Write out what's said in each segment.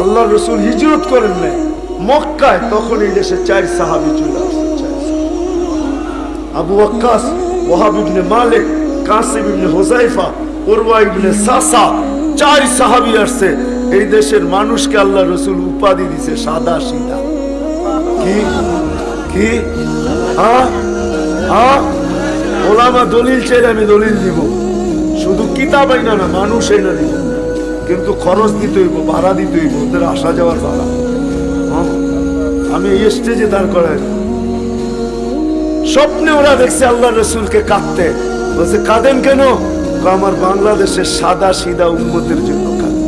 আল্লাহ রসুল হিজরত করেন নাই মক্কায়, তখন এই দেশে 4 সাহাবী চলে আসছে। আবু ওয়াক্কাস, ওয়াহাব ইবনে মালিক, কাসিম ইবনে হুযায়ফা, উরওয়া ইবনে সাসা, 4 সাহাবী আসছে। এই দেশের মানুষকে আল্লাহ রসুল উপাধি দিছে সাদা সিধা। কি কি ওলামা দলিল চাইলে আমি দলিল দিব, শুধু কিতাব আইনা না, মানুষ আইনা দিব, কিন্তু খরচ দিতে হইব, ভাড়া দিতে হইব, ওদের আসা যাওয়ার ভাড়া। আমি এই স্টেজে দাঁড় করাই, স্বপ্নে ওরা দেখছে আল্লাহ রসুলকে কাঁদতে, বলছে কাঁদেন কেন? আমার বাংলাদেশের সাদা সিধা উম্মতের জন্য কাঁদেন।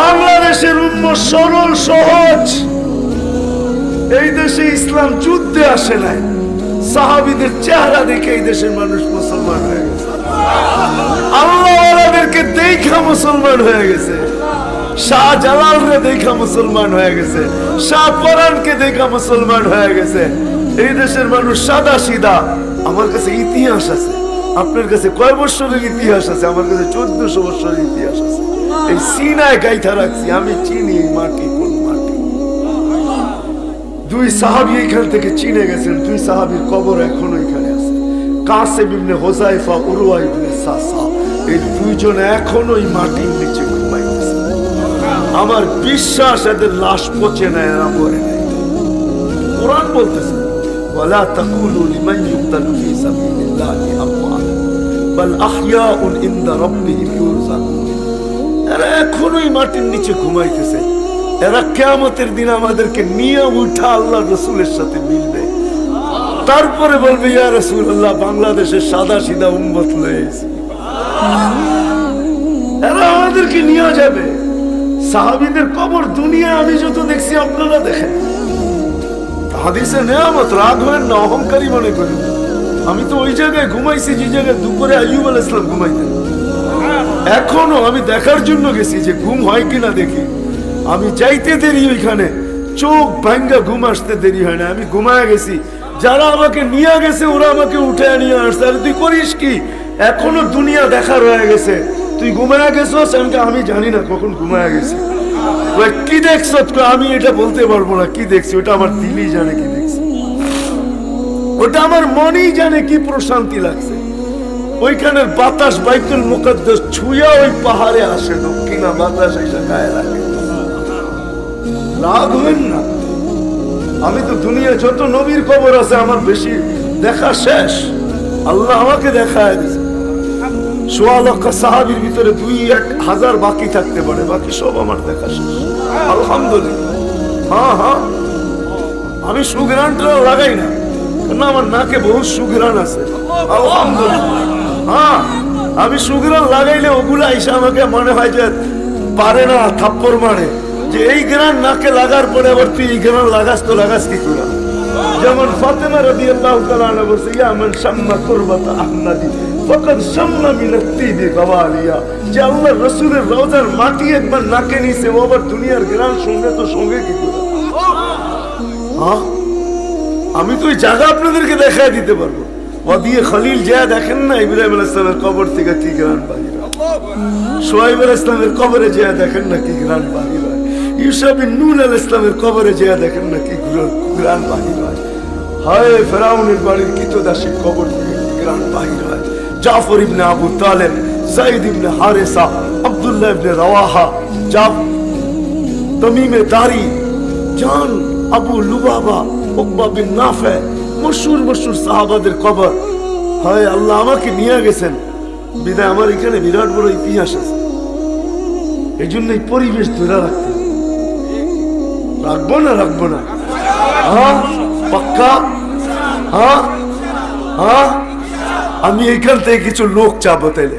বাংলাদেশের উম্মত সরল সহজ। এই দেশে ইসলাম যুদ্ধে আসে নাই, সাহাবীদের চেহারা দেখে এই দেশের মানুষ মুসলমান হয়ে গেছে। আল্লাহওয়ালাদেরকে দেখা মুসলমান হয়ে গেছে। শাহজালাল রে দেখা মুসলমান হয়ে গেছে, শাহপরানকে দেখা মুসলমান হয়ে গেছে। এই দেশের মানুষ সাদা সিধা। আমার কাছে ইতিহাস আছে, আপনার কাছে কয় বছরের ইতিহাস আছে? আমার কাছে 1400 বছরের ইতিহাস আছে। এই সিনায় গাইথা রাখছি, আমি চিনি এই মাটি কোন মাটি। 2 সাহাবী এখান থেকে চিনে গেছেন, 2 সাহাবীর কবর এখনো এখানে আছে। কাসিম ইবনে হুযায়ফা, উরওয়া ইবনে সাসা, এই 2 জন এখনো এই মাটির নিচে ঘুমাইতেছে। আমার বিশ্বাস এদের লাশ পচে নাই, এরা মরে নাই। কোরআন বলতেছে ওয়ালা তাকুলু লিমান ইউকতালু ফি সাবিলিল্লাহি আমওয়াত বাল আহইয়াউন ইনদা রাব্বিহিম ইউরযাকুন। এরা এখনো এই মাটির নিচে ঘুমাইতেছে। এরা কিয়ামতের দিন আমাদেরকে নিয়ে উঠা আল্লাহর রাসূলের সাথে মিলবে, তারপরে বলবে ইয়া রাসূলুল্লাহ বাংলাদেশের সাদা সিধা উম্মত লয়েছে। এরা আমাদেরকে নিয়ে যাবে। সাহাবীদের কবর দুনিয়া আমি যত দেখছি আপনারা দেখেন। হাদিসে নেয়ামত, রাগ হবেন না, অহংকারী মনে করেন। আমি তো ওই জায়গায় ঘুমাইছি যে জায়গায় দুপুরে আইয়ুব আলাইহিস সালাম ঘুমাইতেন। এখনো আমি দেখার জন্য গেছি যে ঘুম হয় কিনা দেখি। আমি যাইতে দেরি, ওইখানে চোখ ভাঙ্গা ঘুম আসতে দেরি হয় না। আমি ঘুমায় গেছি, যারা আমাকে নিয়ে গেছে ওরা আমাকে উঠে নিয়ে আসছে। আর তুই করিস কি? এখনো দুনিয়া দেখার হয়ে গেছে, তুই ঘুমায় গেছিস? আমি জানি না কখন ঘুমায় গেছি। কি দেখছ? আমি এটা বলতে পারবো না কি দেখছি, ওটা আমার দিলই জানে কি দেখছি, ওটা আমার মনেই জানে কি প্রশান্তি লাগছে। ওইখানের বাতাস বাইতুল মুকাদ্দাস ছুঁয়া ওই পাহাড়ে আসে, দক্ষিণা বাতাস এসে গায়ে লাগে। রাগ হবেন না। আমি তো দুনিয়া যত নবীর কবর আছে আমার বেশি দেখা শেষ। আল্লাহ আমাকে দেখায় দিয়েছে। 1.5 লক্ষ সাহাবীর ভিতরে 2-1000 বাকি থাকতে পারে, বাকি সব আমার দেখা শেষ আলহামদুলিল্লাহ। হ্যাঁ, আমি সুঘ্রাণটা লাগাই না, কারণ আমার নাকে বহুত সুঘ্রাণ আছে আলহামদুলিল্লাহ। হ্যাঁ, আমি সুঘ্রাণ লাগাইলে ওগুলা এসে আমাকে মনে হয় যে পারে না, থাপ্পড় মারে যে এই গ্রান নাকে লাগার পরে আবার তুই এই গ্রান লাগাস তো লাগাস কি করে। যেমন ফাতেমা রাদিয়াল্লাহু তাআলা আনহা বলছে ইয়া মান শাম্মা কুরবাত আহমদি ফাকাদ শাম্মা মিন আত-তিবি গাওয়ালিয়া। যে আল্লাহর রাসূলের রওজার মাটি একবার নাকে নিছে, ও আবার দুনিয়ার গ্রান সঙ্গে তো সঙ্গে কি করে। হ্যাঁ, আমি তো ওই জায়গা আপনাদেরকে দেখায় দিতে পারবো। ওয়াদিয়ে খলিল যা দেখেন না, ইব্রাহিম আলাইহিস সালামের কবর থেকে কি গ্রান বাহির হয়। শুআয়ব আলাইহিস সালামের কবরে যা দেখেন না কি গ্রান বাহির হয়। ঈসা বিন নূন আলাইহিস সালামের কবরে যা দেখেন না কি গ্রান বাহির হয়। হায় ফেরাউনের বাড়ির কিতদাসীর কবর থেকে কি গ্রান বাহির হয়। জাফর ইবনে আবু তালেব, যায়েদ ইবনে হারেসা, আব্দুল্লাহ ইবনে রাওয়াহা, তামিমে দারি, জান আবু লুবাবা, উকবা বিন নাফে, মশহুর সাহাবাদের কবর। হায় আল্লাহ আমাকে নিয়ে গেছেন বিদায় আমার এখানে বিরাট বড় ইতিহাস আছে। এই জন্য এই পরিবেশ ধরে রাখতে রাখবো না। হ্যাঁ পাক্কা। হ্যাঁ, আমি এখান থেকে কিছু লোক চাবো তাইলে।